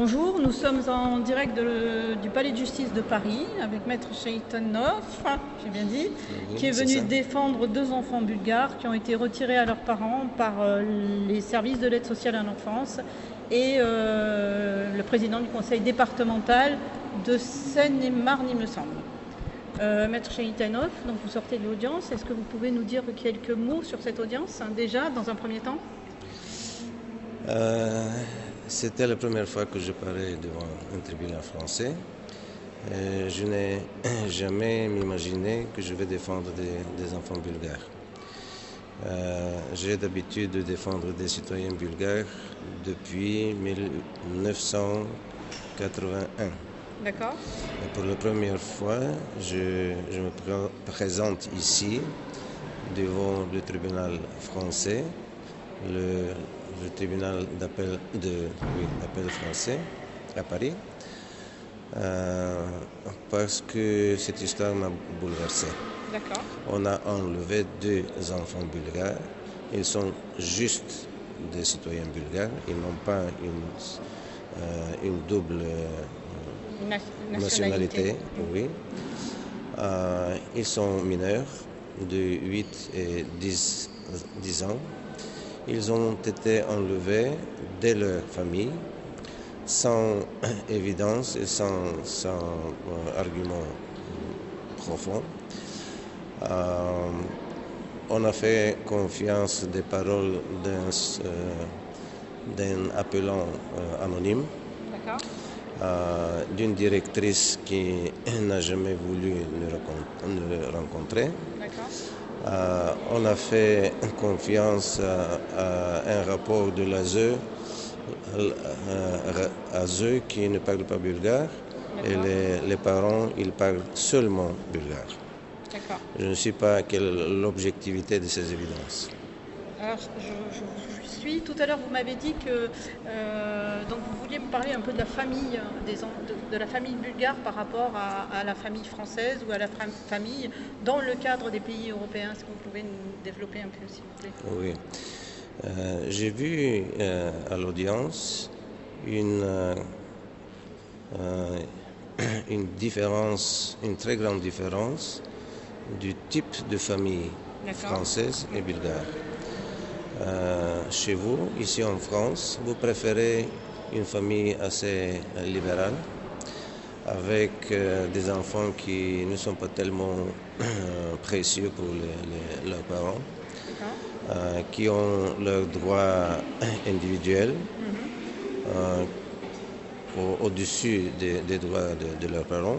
Bonjour, nous sommes en direct du Palais de Justice de Paris avec Maître Chaïtanov, j'ai bien dit, Oui, qui est c'est venu ça. défendre deux enfants bulgares qui ont été retirés à leurs parents par les services de l'aide sociale à l'enfance et le président du conseil départemental de Seine-et-Marne, il me semble. Maître Chaïtanov, donc vous sortez de l'audience, est-ce que vous pouvez nous dire quelques mots sur cette audience, déjà, dans un premier temps? C'était la première fois que je parlais devant un tribunal français. Je n'ai jamais imaginé que je vais défendre des enfants bulgares. J'ai d'habitude de défendre des citoyens bulgares depuis 1981. D'accord. Et pour la première fois, je me présente ici devant le tribunal français, le tribunal d'appel français à Paris, parce que cette histoire m'a bouleversé. D'accord. On a enlevé deux enfants bulgares. Ils sont juste des citoyens bulgares. Ils n'ont pas une double nationalité. Oui. Ils sont mineurs de 8 et 10 ans. Ils ont été enlevés de leur famille sans évidence et sans argument profond. On a fait confiance des paroles d'un appelant anonyme, d'une directrice qui n'a jamais voulu nous rencontrer. On a fait confiance à un rapport de l'ASE qui ne parle pas bulgare et les parents ils parlent seulement bulgare. Je ne sais pas quelle est l'objectivité de ces évidences. Alors, je suis. Tout à l'heure, vous m'avez dit que donc vous vouliez me parler un peu de la famille, de la famille bulgare par rapport à la famille française ou à la famille dans le cadre des pays européens. Est-ce que vous pouvez nous développer un peu, s'il vous plaît? Oui. J'ai vu à l'audience une différence, une très grande différence du type de famille française et bulgare. Chez vous, ici en France, vous préférez une famille assez libérale, avec des enfants qui ne sont pas tellement précieux pour leurs parents, qui ont leurs droits individuels au-dessus des droits de leurs parents.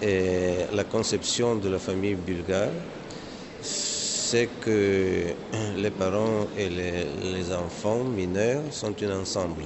Et la conception de la famille bulgare, c'est que les parents et les enfants mineurs sont un ensemble.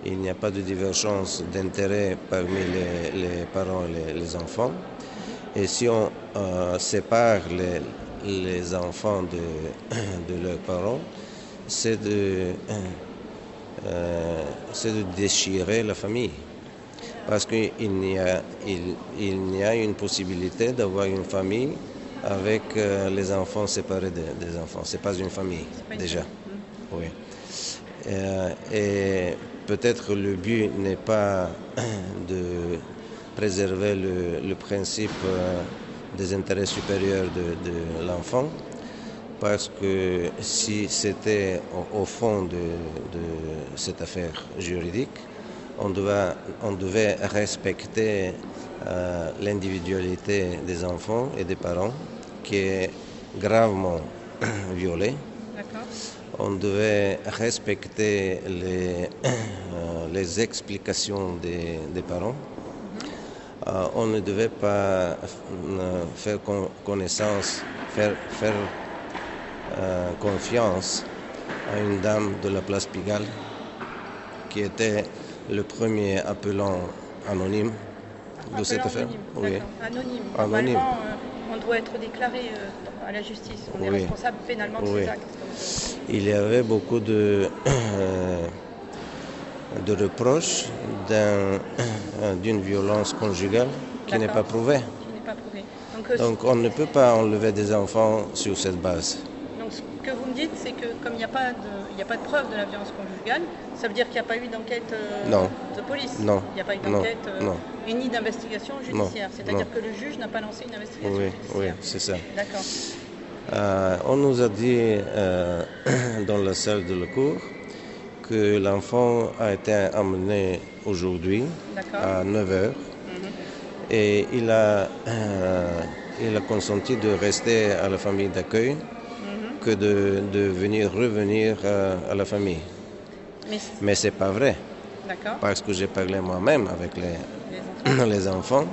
Il n'y a pas de divergence d'intérêt parmi les parents et les enfants. Et si on sépare les enfants de leurs parents, c'est de déchirer la famille. Parce qu'il n'y a une possibilité d'avoir une famille avec les enfants séparés des enfants. Ce n'est pas une famille, déjà. Oui. Et peut-être le but n'est pas de préserver le principe des intérêts supérieurs de l'enfant, parce que si c'était au fond de cette affaire juridique, on devait respecter l'individualité des enfants et des parents qui est gravement violée. On devait respecter les explications des parents. On ne devait pas faire confiance à une dame de la place Pigalle qui était le premier appelant anonyme de cette affaire. Oui. Anonyme. Normalement, on doit être déclaré à la justice. On est responsable pénalement de ses actes. Il y avait beaucoup de reproches d'une violence conjugale qui n'est pas prouvée. Donc on ne peut pas enlever des enfants sur cette base. Donc que vous me dites, c'est que comme il n'y a pas de preuve de la violence conjugale, ça veut dire qu'il n'y a pas eu d'enquête de police. Non. Il n'y a pas eu d'enquête ni d'investigation judiciaire. C'est-à-dire que le juge n'a pas lancé une investigation judiciaire. Oui, c'est ça. D'accord. On nous a dit dans la salle de la cour que l'enfant a été amené aujourd'hui à 9h et il a consenti de rester à la famille d'accueil que de revenir à la famille. Mais ce n'est pas vrai. D'accord. Parce que j'ai parlé moi-même avec les enfants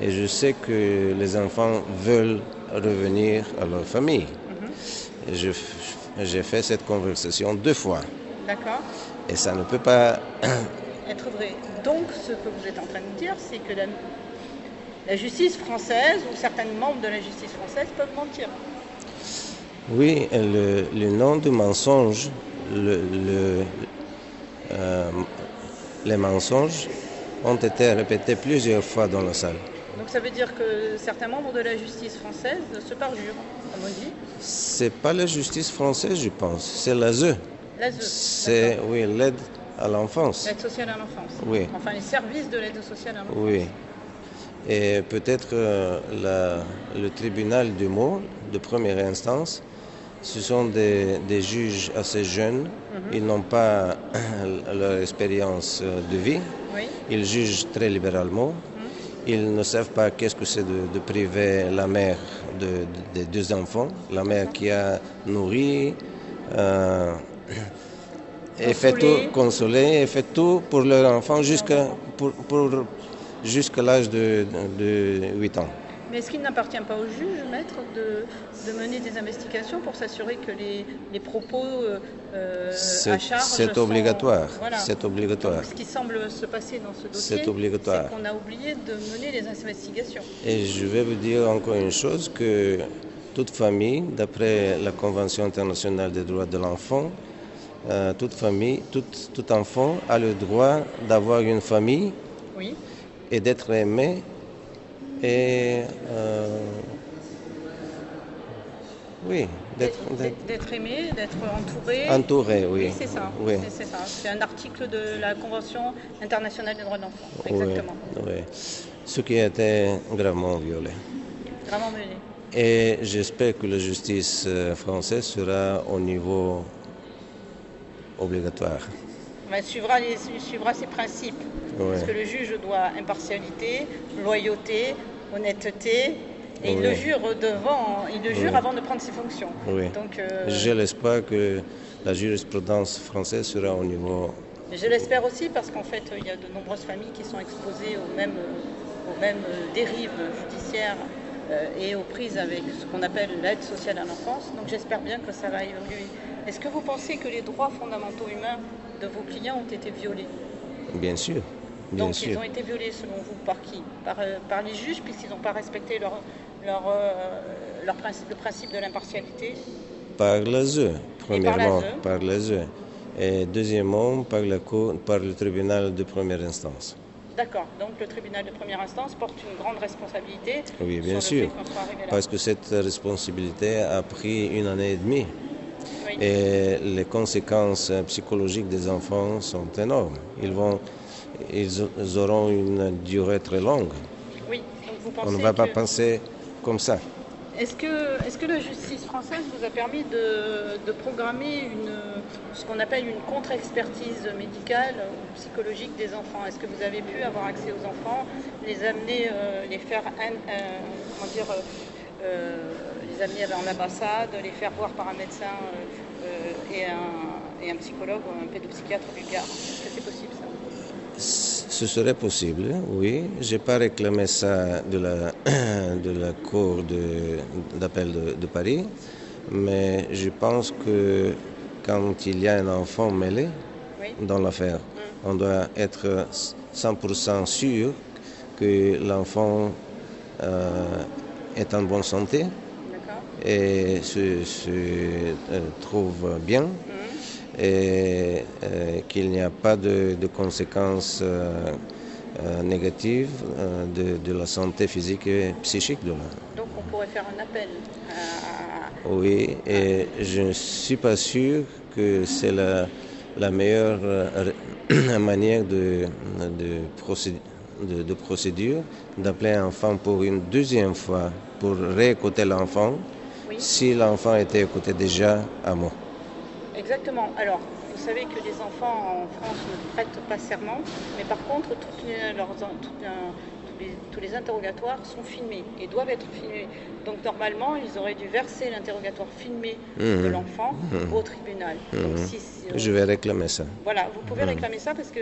et je sais que les enfants veulent revenir à leur famille. Et j'ai fait cette conversation 2 fois. D'accord. Et ça ne peut pas être vrai. Donc, ce que vous êtes en train de dire, c'est que la justice française ou certains membres de la justice française peuvent mentir. Oui, le nom du mensonge, les mensonges ont été répétés plusieurs fois dans la salle. Donc ça veut dire que certains membres de la justice française se parjurent, comme on dit. C'est pas la justice française, je pense, c'est l'ASE. L'ASE. C'est l'aide à l'enfance. L'aide sociale à l'enfance. Oui. Enfin les services de l'aide sociale à l'enfance. Oui. Et peut-être le tribunal du Mot de première instance, ce sont des juges assez jeunes. Ils n'ont pas leur expérience de vie. Oui. Ils jugent très libéralement. Ils ne savent pas qu'est-ce que c'est de priver la mère des 2 enfants, la mère qui a nourri, et fait tout, consolé, et fait tout pour leur enfant jusqu'à l'âge de 8 ans. Mais est-ce qu'il n'appartient pas au juge, maître, de mener des investigations pour s'assurer que les propos à charge C'est obligatoire. Voilà. C'est obligatoire. Donc, ce qui semble se passer dans ce dossier, c'est obligatoire. C'est qu'on a oublié de mener les investigations. Et je vais vous dire encore une chose, que toute famille, d'après la Convention internationale des droits de l'enfant, toute famille, tout enfant a le droit d'avoir une famille et d'être aimé et d'être aimé, d'être entouré. Entouré, oui. C'est ça. Oui. C'est ça. C'est un article de la Convention internationale des droits de l'enfant. Exactement. Oui. Ce qui a été gravement violé. Gravement violé. Et j'espère que la justice française sera au niveau obligatoire. Il suivra ses principes. Parce que le juge doit impartialité, loyauté, honnêteté, et il le jure avant de prendre ses fonctions. Oui. Donc, j'ai l'espoir que la jurisprudence française sera au niveau. Je l'espère aussi parce qu'en fait, il y a de nombreuses familles qui sont exposées aux mêmes dérives judiciaires et aux prises avec ce qu'on appelle l'aide sociale à l'enfance. Donc j'espère bien que ça va évoluer. Est-ce que vous pensez que les droits fondamentaux humains de vos clients ont été violés? Bien sûr. Donc ils ont été violés selon vous par qui? Par les juges puisqu'ils n'ont pas respecté le principe de l'impartialité? Par l'ASE, premièrement, par l'ASE. Et deuxièmement, par le tribunal de première instance. D'accord, donc le tribunal de première instance porte une grande responsabilité. Oui, bien sûr, parce que cette responsabilité a pris 1 année et demie. Oui. Et les conséquences psychologiques des enfants sont énormes. Ils auront une durée très longue. Oui, donc vous pensez on ne va pas penser comme ça. Est-ce que la justice française vous a permis de programmer ce qu'on appelle une contre-expertise médicale ou psychologique des enfants? Est-ce que vous avez pu avoir accès aux enfants, les amener, les faire, les amener dans l'ambassade, les faire voir par un médecin et un psychologue ou un pédopsychiatre bulgare? Est-ce que c'est possible ça? Ce serait possible, oui. Je n'ai pas réclamé ça de la Cour d'appel de Paris, mais je pense que quand il y a un enfant mêlé dans l'affaire, on doit être 100% sûr que l'enfant est en bonne santé et se trouve bien. Et qu'il n'y a pas de conséquences négatives de la santé physique et psychique de l'enfant. Donc on pourrait faire un appel Oui, et je ne suis pas sûr que c'est la meilleure manière de procédure d'appeler un enfant pour une deuxième fois, pour réécouter l'enfant, Oui. si l'enfant était écouté déjà à moi. Exactement. Alors, vous savez que les enfants en France ne prêtent pas serment, mais par contre, tous les interrogatoires sont filmés et doivent être filmés. Donc normalement, ils auraient dû verser l'interrogatoire filmé de l'enfant au tribunal. Donc, je vais réclamer ça. Voilà, vous pouvez réclamer ça parce que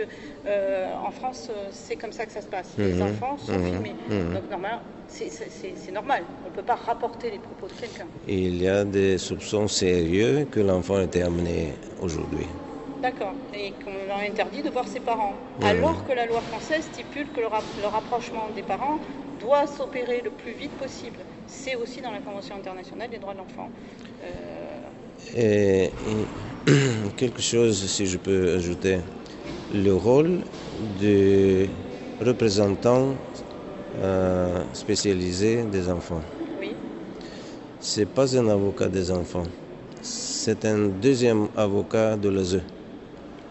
en France, c'est comme ça que ça se passe. Les enfants sont filmés. Donc normalement, c'est normal. On ne peut pas rapporter les propos de quelqu'un. Il y a des soupçons sérieux que l'enfant a été amené aujourd'hui. D'accord. Et qu'on leur interdit de voir ses parents. Alors que la loi française stipule que le rapprochement des parents doit s'opérer le plus vite possible. C'est aussi dans la Convention internationale des droits de l'enfant. Et quelque chose, si je peux ajouter, le rôle de représentant spécialisé des enfants. Oui. C'est pas un avocat des enfants, c'est un deuxième avocat de l'ASE.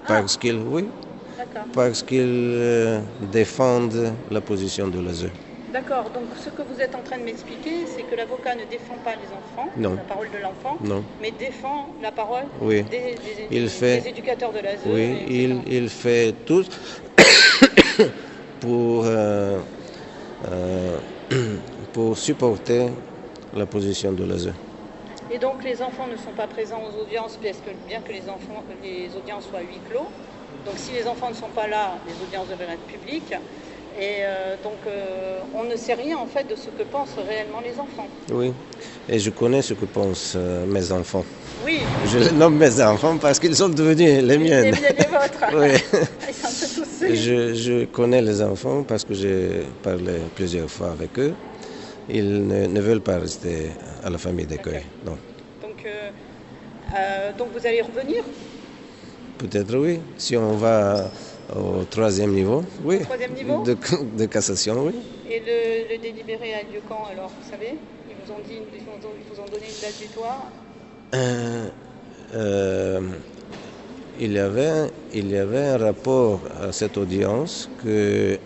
Parce qu'ils défendent la position de l'ASE. D'accord, donc ce que vous êtes en train de m'expliquer, c'est que l'avocat ne défend pas les enfants, la parole de l'enfant, mais défend la parole des éducateurs de l'ASE. Oui, il fait tout pour supporter la position de l'ASE. Et donc les enfants ne sont pas présents aux audiences, bien que les audiences soient à huis clos. Donc si les enfants ne sont pas là, les audiences devraient être publiques. Et donc on ne sait rien en fait de ce que pensent réellement les enfants. Oui, et je connais ce que pensent mes enfants. Oui. Je les nomme mes enfants parce qu'ils sont devenus les miennes. Les vôtres. Oui. Ils sont un peu tous. Je connais les enfants parce que j'ai parlé plusieurs fois avec eux. Ils ne veulent pas rester à la famille d'accueil. Donc vous allez revenir? Peut-être oui. Si on va au troisième niveau, oui. Troisième niveau de cassation, oui. Et le délibéré a lieu quand alors, vous savez? Ils vous ont donné une date butoir? Il y avait un rapport à cette audience que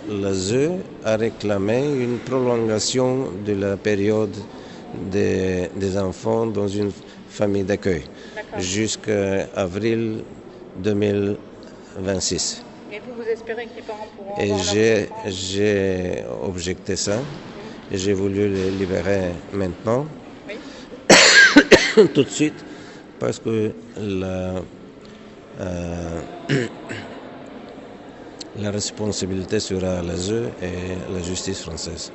l'ASE a réclamé une prolongation de la période des enfants dans une famille d'accueil jusqu'à avril 2026. Et vous espérez que les parents pourront Et avoir j'ai objecté ça et j'ai voulu les libérer maintenant, tout de suite, parce que la responsabilité sera à l'ASE et la justice française.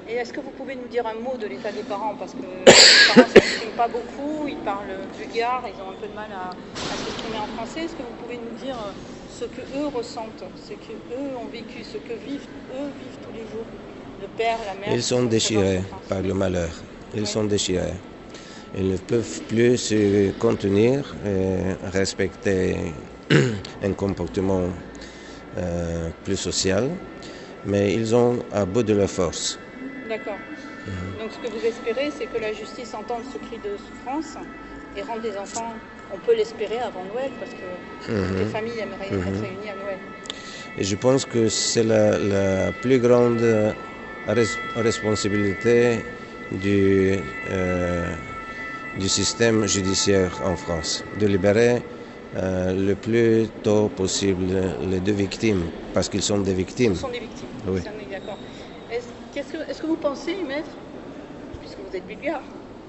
Et est-ce que vous pouvez nous dire un mot de l'état des parents? Parce que les parents ne s'expriment pas beaucoup, ils parlent bulgare, ils ont un peu de mal à s'exprimer en français. Est-ce que vous pouvez nous dire ce qu'eux ressentent, ce qu'eux ont vécu, ce que vivent tous les jours, le père, la mère? Ils sont déchirés par le malheur, ils sont déchirés. Ils ne peuvent plus se contenir et respecter un comportement plus social, mais ils ont à bout de leur force. D'accord. Donc ce que vous espérez, c'est que la justice entende ce cri de souffrance et rende les enfants, on peut l'espérer avant Noël, parce que les familles aimeraient être réunies à Noël. Et je pense que c'est la plus grande responsabilité du système judiciaire en France, de libérer le plus tôt possible les deux victimes, parce qu'ils sont des victimes. Ils sont des victimes, oui. D'accord. Est-ce que vous pensez, maître, puisque vous êtes bulgare,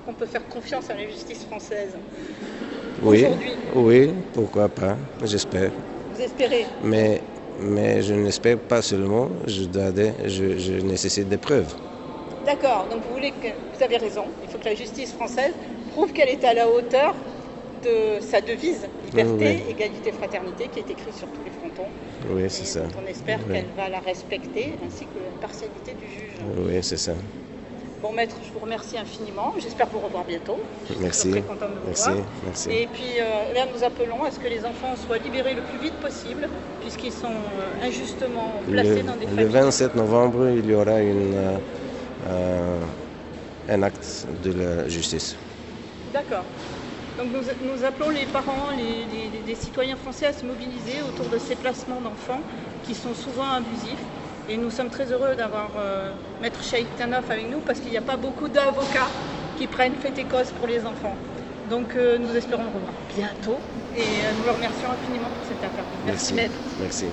qu'on peut faire confiance à la justice française aujourd'hui? Oui, pourquoi pas, j'espère. Vous espérez? Mais je n'espère pas seulement, je nécessite des preuves. D'accord, donc vous avez raison, il faut que la justice française prouve qu'elle est à la hauteur de sa devise, liberté, égalité, fraternité, qui est écrite sur tous les frontons. Oui, c'est ça. On espère qu'elle va la respecter, ainsi que l'impartialité du juge. Oui, c'est ça. Bon, maître, je vous remercie infiniment. J'espère vous revoir bientôt. Merci. Je suis très contente de vous voir. Merci. Et puis, là, nous appelons à ce que les enfants soient libérés le plus vite possible, puisqu'ils sont injustement placés dans des familles. Le 27 novembre, il y aura un acte de la justice. D'accord. Donc nous appelons les parents, les citoyens français à se mobiliser autour de ces placements d'enfants qui sont souvent abusifs. Et nous sommes très heureux d'avoir Maître Cheikh Tanoff avec nous parce qu'il n'y a pas beaucoup d'avocats qui prennent fait et cause pour les enfants. Donc nous espérons le revoir bientôt et nous le remercions infiniment pour cette interview. Merci Maître. Merci.